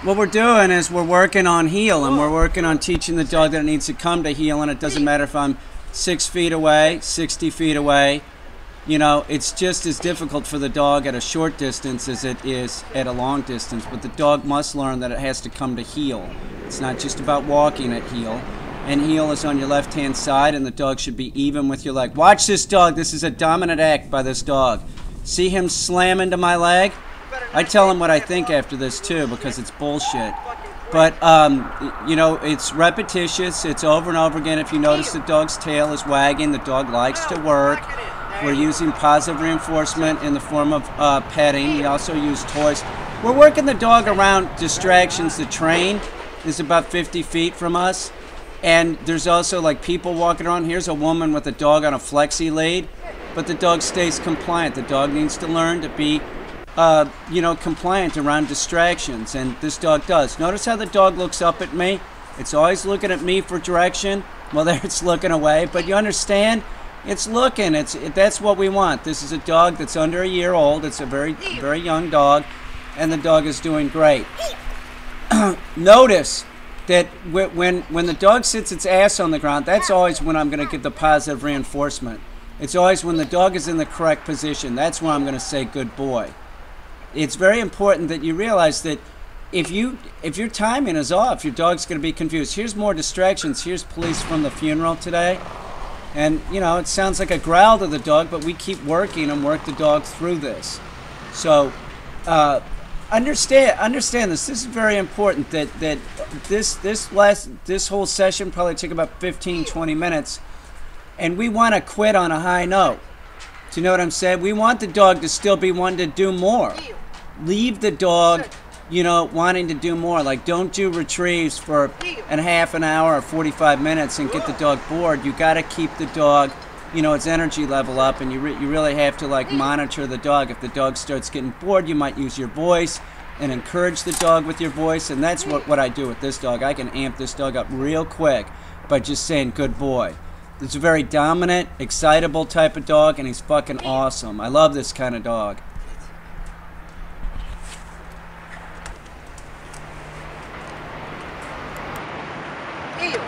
what we're doing is we're working on heel, and we're working on teaching the dog that it needs to come to heel, and it doesn't matter if I'm 6 feet away, 60 feet away. You know, it's just as difficult for the dog at a short distance as it is at a long distance, but the dog must learn that it has to come to heel. It's not just about walking at heel, and heel is on your left-hand side, and the dog should be even with your leg. Watch this dog. This is a dominant act by this dog. See him slam into my leg? I tell him what I think after this, too, because it's bullshit. But, you know, it's repetitious. It's over and over again. If you notice the dog's tail is wagging, the dog likes to work. We're using positive reinforcement in the form of petting. We also use toys. We're working the dog around distractions. The train is about 50 feet from us. And there's also like people walking around. Here's a woman with a dog on a flexi lead. But the dog stays compliant. The dog needs to learn to be, you know, compliant around distractions. And this dog does. Notice how the dog looks up at me. It's always looking at me for direction. Well, there it's looking away. But you understand? It's looking. That's what we want. This is a dog that's under a year old. It's a very, very young dog, and the dog is doing great. Notice that when the dog sits its ass on the ground, that's always when I'm going to give the positive reinforcement. It's always when the dog is in the correct position. That's when I'm going to say good boy. It's very important that you realize that if your timing is off, your dog's going to be confused. Here's more distractions. Here's police from the funeral today. And, you know, it sounds like a growl to the dog, but we keep working and work the dog through this. So, understand this. This is very important that this whole session probably took about 15, 20 minutes. And we want to quit on a high note. Do you know what I'm saying? We want the dog to still be wanting to do more. Leave the dog, you know, wanting to do more. Like, don't do retrieves for a half an hour or 45 minutes and get the dog bored. You got to keep the dog, you know, its energy level up, and you really have to, like, monitor the dog. If the dog starts getting bored, you might use your voice and encourage the dog with your voice, and that's what I do with this dog. I can amp this dog up real quick by just saying, good boy. It's a very dominant, excitable type of dog, and he's fucking awesome. I love this kind of dog. Heel.